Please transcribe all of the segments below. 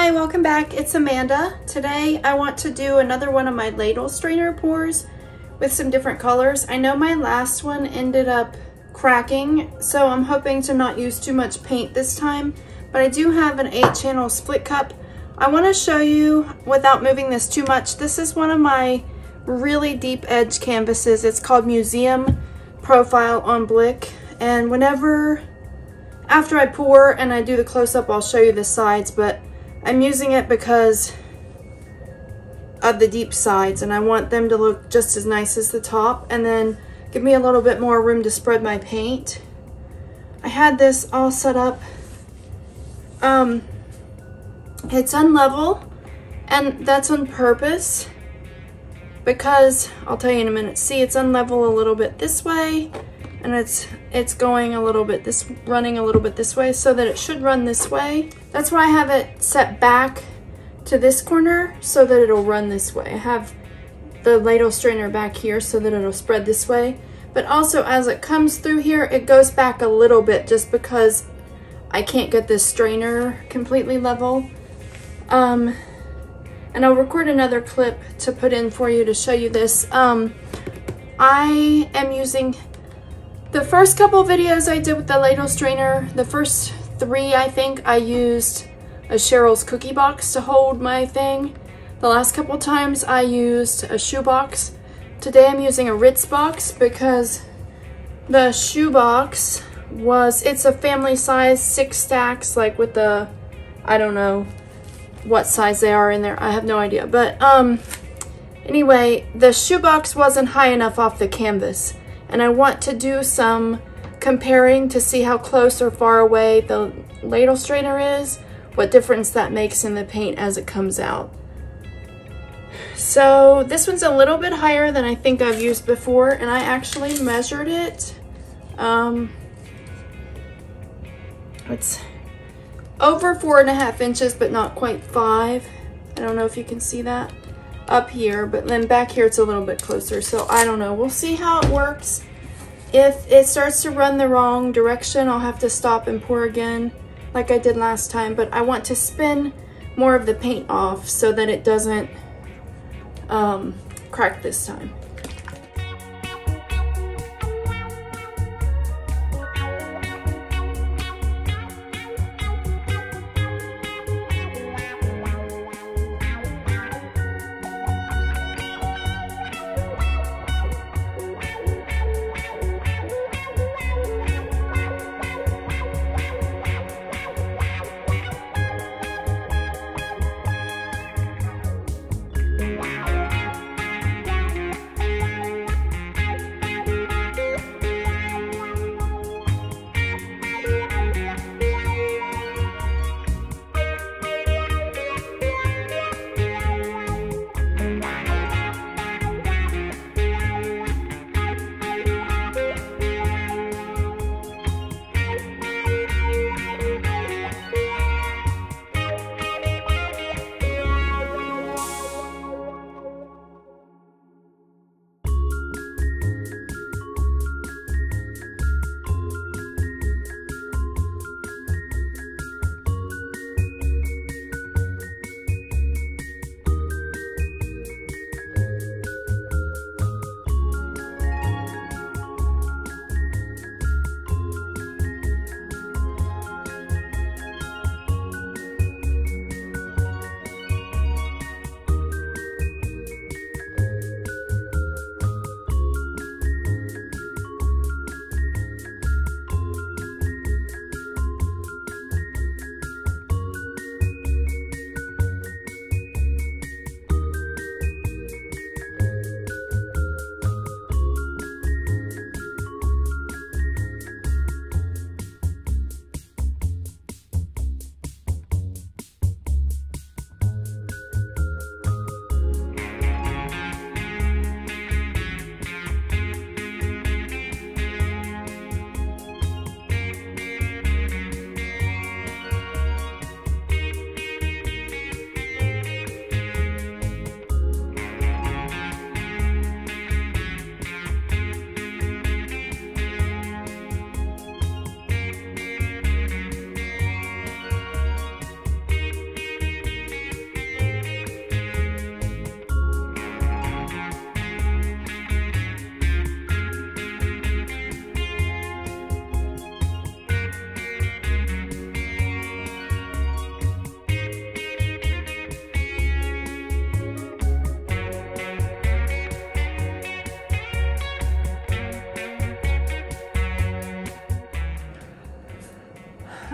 Hi, welcome back. It's Amanda. Today I want to do another one of my ladle strainer pours with some different colors. I know my last one ended up cracking, so I'm hoping to not use too much paint this time, but I do have an 8-channel split cup. I want to show you without moving this too much. This is one of my really deep edge canvases. It's called Museum Profile on Blick, and after I pour and I do the close-up, I'll show you the sides, but I'm using it because of the deep sides, and I want them to look just as nice as the top and then give me a little bit more room to spread my paint. I had this all set up. It's unlevel, and that's on purpose because I'll tell you in a minute. See, it's unlevel a little bit this way, and it's going a little bit running a little bit this way, so that it should run this way. That's why I have it set back to this corner so that it'll run this way. I have the ladle strainer back here so that it'll spread this way, but also as it comes through here, it goes back a little bit just because I can't get this strainer completely level. And I'll record another clip to put in for you to show you this. I am using the first couple videos I did with the ladle strainer, the first 3, I think, I used a Cheryl's cookie box to hold my thing. The last couple times I used a shoe box. Today I'm using a Ritz box because the shoe box it's a family size, 6 stacks, like with the, I don't know what size they are in there. I have no idea. But anyway, the shoe box wasn't high enough off the canvas, and I want to do some comparing to see how close or far away the ladle strainer is, what difference that makes in the paint as it comes out. So this one's a little bit higher than I think I've used before, and I actually measured it. It's over 4.5 inches, but not quite 5. I don't know if you can see that up here, but then back here it's a little bit closer, so I don't know. We'll see how it works. If it starts to run the wrong direction, I'll have to stop and pour again like I did last time, but I want to spin more of the paint off so that it doesn't crack this time.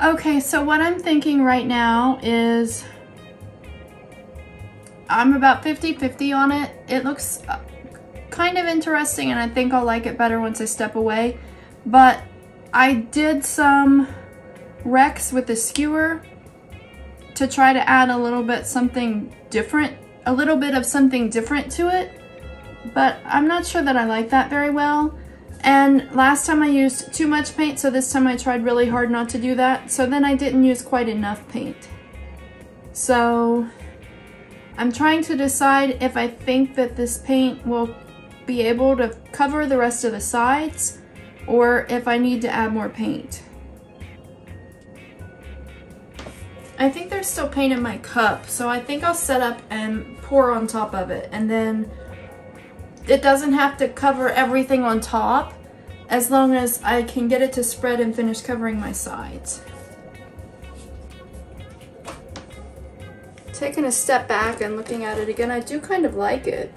Okay, so what I'm thinking right now is I'm about 50-50 on it. It looks kind of interesting, and I think I'll like it better once I step away. But I did some wrecks with the skewer to try to add a little bit something different, a little bit of something different to it. But I'm not sure that I like that very well. And last time I used too much paint, so this time I tried really hard not to do that. So then I didn't use quite enough paint. So I'm trying to decide if I think that this paint will be able to cover the rest of the sides or if I need to add more paint. I think there's still paint in my cup, so I think I'll set up and pour on top of it, and then it doesn't have to cover everything on top as long as I can get it to spread and finish covering my sides. Taking a step back and looking at it again, I do kind of like it.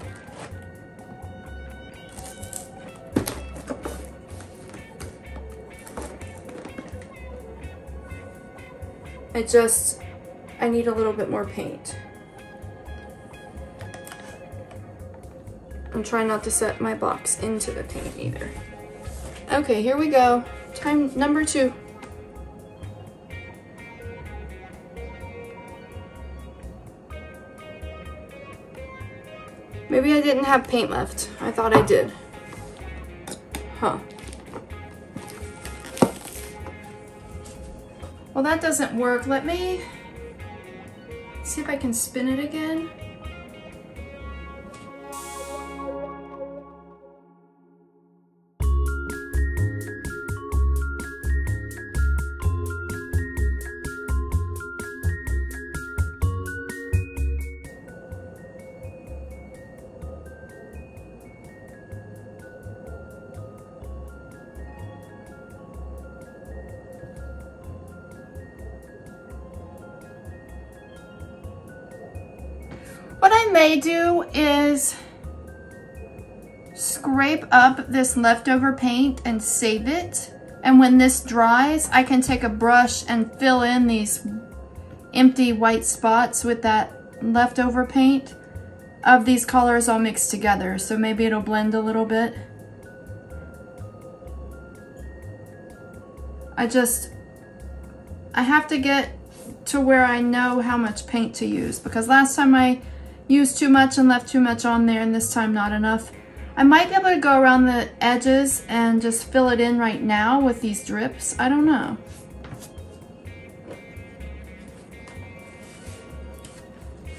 I need a little bit more paint. I'm trying not to set my box into the paint either. Okay, here we go. Time number 2. Maybe I didn't have paint left. I thought I did. Huh. Well, that doesn't work. Let me see if I can spin it again. What I may do is scrape up this leftover paint and save it. And when this dries, I can take a brush and fill in these empty white spots with that leftover paint of these colors all mixed together. So maybe it'll blend a little bit. I have to get to where I know how much paint to use, because last time I used too much and left too much on there, and this time not enough. I might be able to go around the edges and just fill it in right now with these drips. I don't know.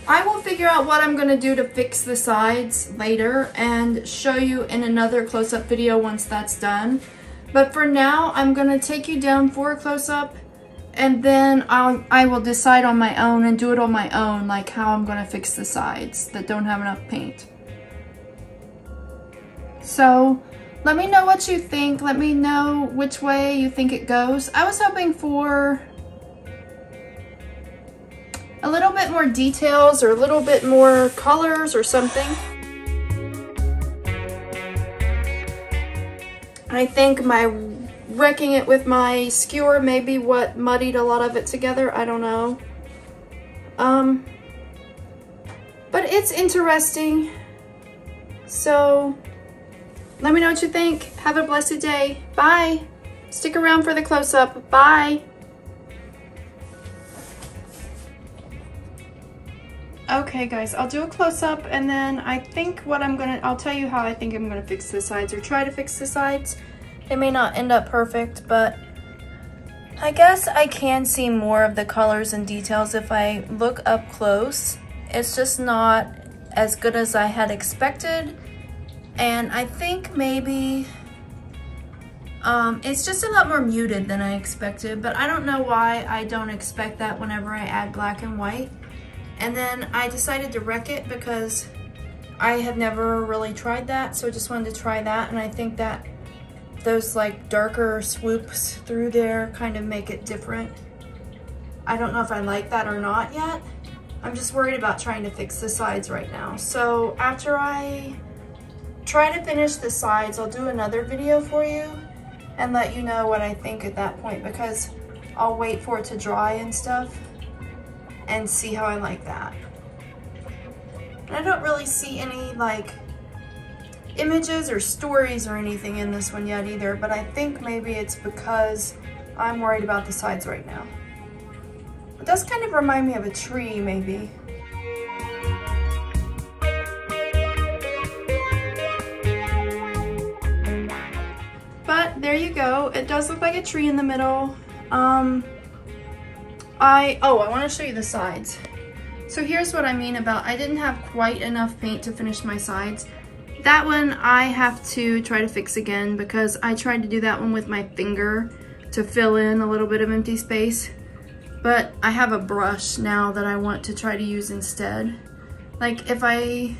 I will figure out what I'm going to do to fix the sides later and show you in another close-up video once that's done. But for now, I'm going to take you down for a close-up, and then I will decide on my own and do it on my own, like how I'm going to fix the sides that don't have enough paint. So let me know what you think. Let me know which way you think it goes. I was hoping for a little bit more details or a little bit more colors or something. I think my wrecking it with my skewer may be what muddied a lot of it together. I don't know. But it's interesting. So let me know what you think. Have a blessed day. Bye. Stick around for the close-up. Bye. Okay guys, I'll do a close-up, and then I think what I'll tell you how I think I'm gonna fix the sides, or try to fix the sides. It may not end up perfect, but I guess I can see more of the colors and details if I look up close. It's just not as good as I had expected, and I think maybe it's just a lot more muted than I expected, but I don't know why I don't expect that whenever I add black and white. And then I decided to wreck it because I had never really tried that, so I just wanted to try that, and I think that those like darker swoops through there kind of make it different. I don't know if I like that or not yet. I'm just worried about trying to fix the sides right now. So after I try to finish the sides, I'll do another video for you and let you know what I think at that point, because I'll wait for it to dry and stuff and see how I like that. And I don't really see any like images or stories or anything in this one yet either, but I think maybe it's because I'm worried about the sides right now. It does kind of remind me of a tree maybe. But there you go. It does look like a tree in the middle. I want to show you the sides. So here's what I mean about I didn't have quite enough paint to finish my sides. That one I have to try to fix again because I tried to do that one with my finger to fill in a little bit of empty space. But I have a brush now that I want to try to use instead. Like if I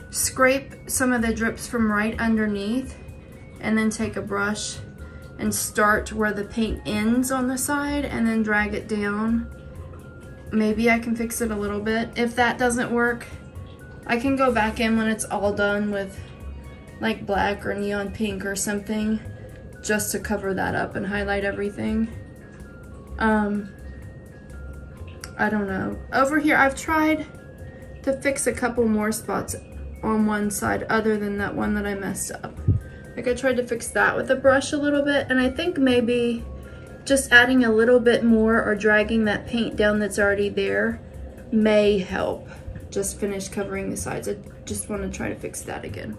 scrape some of the drips from right underneath and then take a brush and start where the paint ends on the side and then drag it down, maybe I can fix it a little bit. If that doesn't work, I can go back in when it's all done with like black or neon pink or something just to cover that up and highlight everything. I don't know. Over here, I've tried to fix a couple more spots on one side other than that one that I messed up. Like I tried to fix that with a brush a little bit, and I think maybe just adding a little bit more or dragging that paint down that's already there may help just finish covering the sides. I just want to try to fix that again.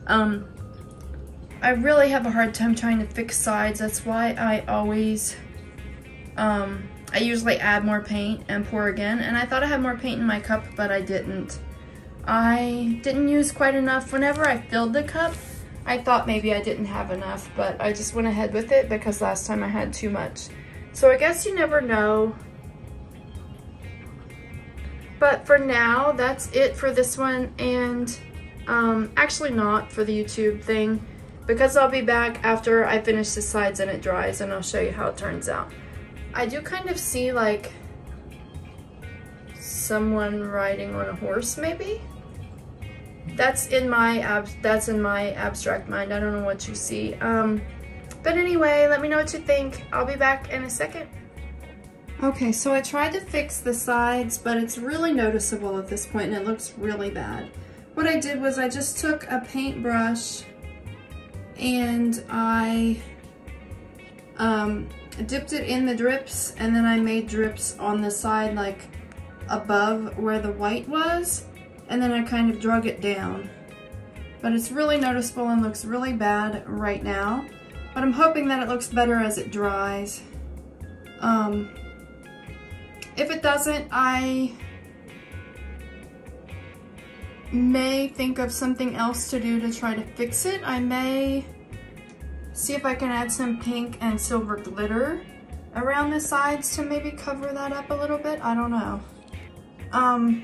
I really have a hard time trying to fix sides. That's why I always, I usually add more paint and pour again. And I thought I had more paint in my cup, but I didn't. I didn't use quite enough. Whenever I filled the cup, I thought maybe I didn't have enough, but I just went ahead with it because last time I had too much. So I guess you never know. But for now, that's it for this one, and actually not for the YouTube thing, because I'll be back after I finish the sides and it dries, and I'll show you how it turns out. I do kind of see like someone riding on a horse, maybe? That's in my abstract mind. I don't know what you see. But anyway, let me know what you think. I'll be back in a second. Okay, so I tried to fix the sides, but it's really noticeable at this point and it looks really bad. What I did was I just took a paintbrush and I dipped it in the drips, and then I made drips on the side like above where the white was, and then I kind of drug it down. But it's really noticeable and looks really bad right now, but I'm hoping that it looks better as it dries. If it doesn't, I may think of something else to do to try to fix it. I may see if I can add some pink and silver glitter around the sides to maybe cover that up a little bit. I don't know. I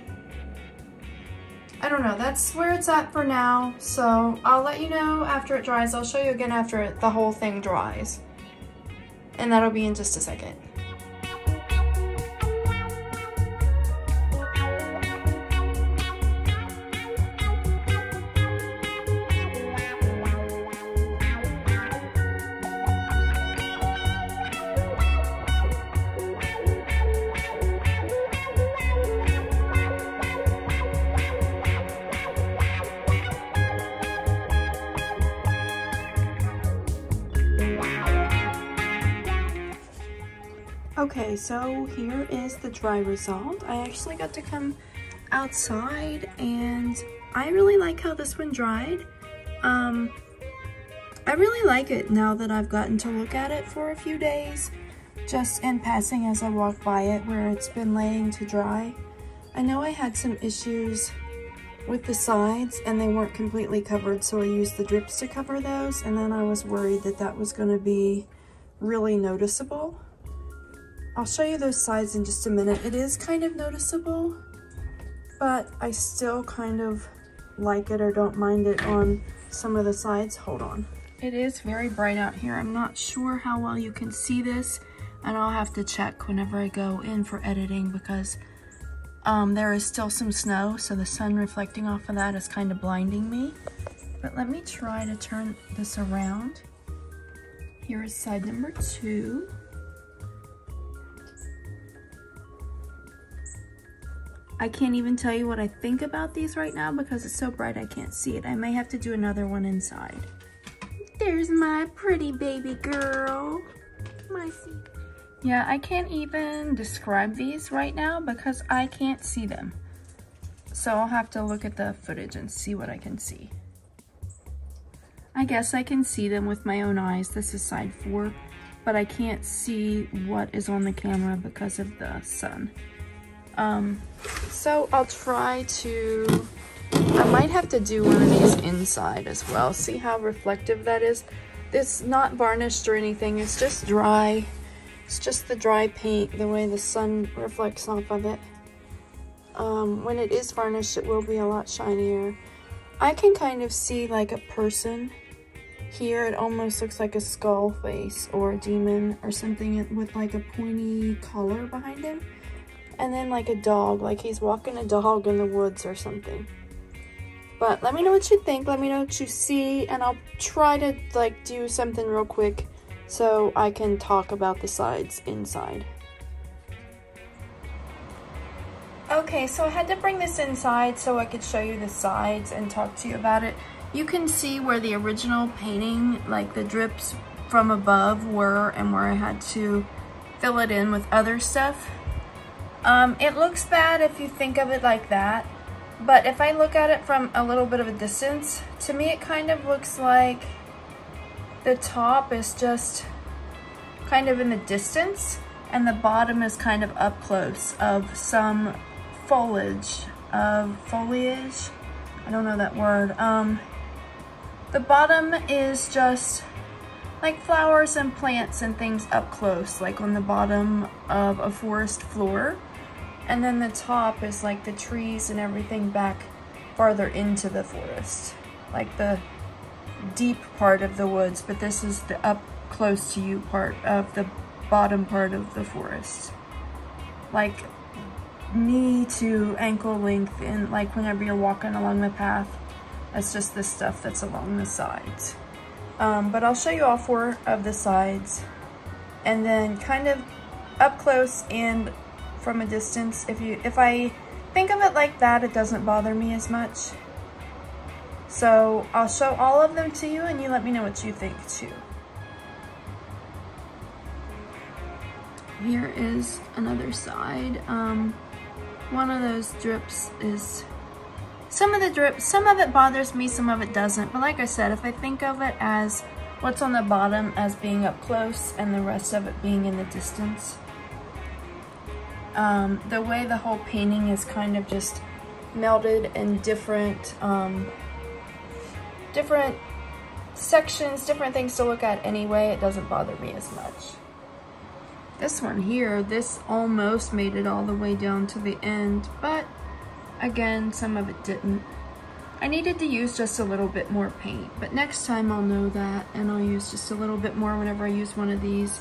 don't know. That's where it's at for now. So I'll let you know after it dries. I'll show you again after the whole thing dries. And that'll be in just a second. Okay, so here is the dry result. I actually got to come outside and I really like how this one dried. I really like it now that I've gotten to look at it for a few days, just in passing as I walk by it where it's been laying to dry. I know I had some issues with the sides and they weren't completely covered, so I used the drips to cover those, and then I was worried that that was going to be really noticeable. I'll show you those sides in just a minute. It is kind of noticeable, but I still kind of like it or don't mind it on some of the sides. Hold on. It is very bright out here. I'm not sure how well you can see this, and I'll have to check whenever I go in for editing because there is still some snow, so the sun reflecting off of that is kind of blinding me. But let me try to turn this around. Here is side number 2. I can't even tell you what I think about these right now because it's so bright I can't see it. I may have to do another one inside. There's my pretty baby girl. Yeah, I can't even describe these right now because I can't see them. So I'll have to look at the footage and see what I can see. I guess I can see them with my own eyes. This is side 4, but I can't see what is on the camera because of the sun. So I'll try to, I might have to do one of these inside as well. See how reflective that is? It's not varnished or anything, it's just dry. It's just the dry paint, the way the sun reflects off of it. When it is varnished, it will be a lot shinier. I can kind of see like a person here. It almost looks like a skull face or a demon or something with like a pointy collar behind him. And then like a dog, like he's walking a dog in the woods or something. But let me know what you think, let me know what you see, and I'll try to like do something real quick so I can talk about the sides inside. Okay, so I had to bring this inside so I could show you the sides and talk to you about it. You can see where the original painting, like the drips from above were, and where I had to fill it in with other stuff. It looks bad if you think of it like that, but if I look at it from a little bit of a distance, to me it kind of looks like the top is just kind of in the distance and the bottom is kind of up close of some foliage, I don't know that word. The bottom is just like flowers and plants and things up close, like on the bottom of a forest floor. And then the top is like the trees and everything back farther into the forest, like the deep part of the woods, but this is the up close to you part of the bottom part of the forest. Like knee to ankle length, and like whenever you're walking along the path, that's just the stuff that's along the sides. But I'll show you all 4 of the sides, and then kind of up close and from a distance. If I think of it like that, it doesn't bother me as much. So I'll show all of them to you and you let me know what you think too. Here is another side. One of those drips is, some of it bothers me, some of it doesn't. But like I said, if I think of it as what's on the bottom as being up close and the rest of it being in the distance, the way the whole painting is kind of just melded in different sections, different things to look at anyway, it doesn't bother me as much. This one here, this almost made it all the way down to the end, but again, some of it didn't. I needed to use just a little bit more paint, but next time I'll know that, and I'll use just a little bit more whenever I use one of these.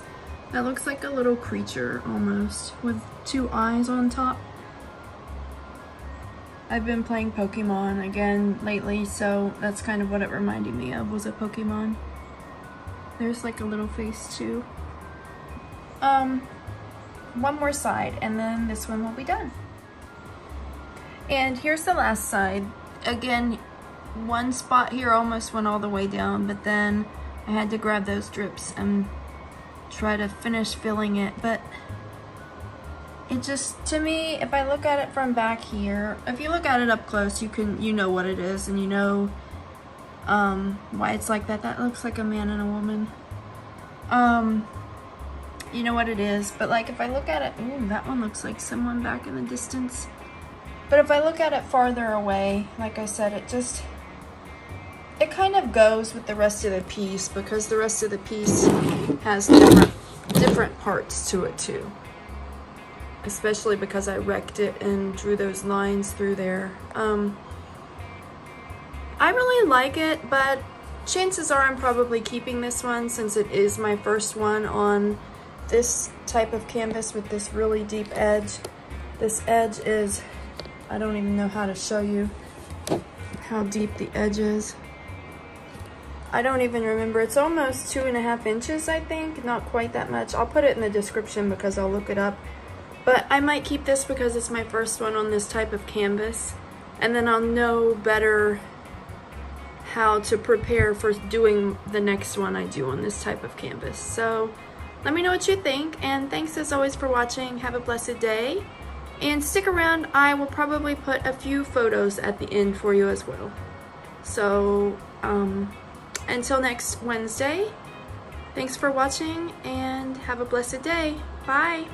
That looks like a little creature almost, with 2 eyes on top. I've been playing Pokemon again lately, so that's kind of what it reminded me of, was a Pokemon. There's like a little face too. One more side, and then this one will be done. And here's the last side. Again, one spot here almost went all the way down, but then I had to grab those drips and try to finish filling it. But it just, to me, if I look at it from back here, if you look at it up close, you know what it is, and you know why it's like that. That looks like a man and a woman. You know what it is, but like if I look at it, ooh, that one looks like someone back in the distance. But if I look at it farther away, like I said, it kind of goes with the rest of the piece, because the rest of the piece has different parts to it too. Especially because I wrecked it and drew those lines through there. I really like it, but chances are I'm probably keeping this one since it is my first one on this type of canvas with this really deep edge. This edge is, I don't even know how to show you how deep the edge is. I don't even remember. It's almost 2.5 inches, I think. Not quite that much. I'll put it in the description because I'll look it up. But I might keep this because it's my first one on this type of canvas, and then I'll know better how to prepare for doing the next one I do on this type of canvas. So let me know what you think, and thanks as always for watching. Have a blessed day, and stick around. I will probably put a few photos at the end for you as well. So until next Wednesday, thanks for watching and have a blessed day. Bye.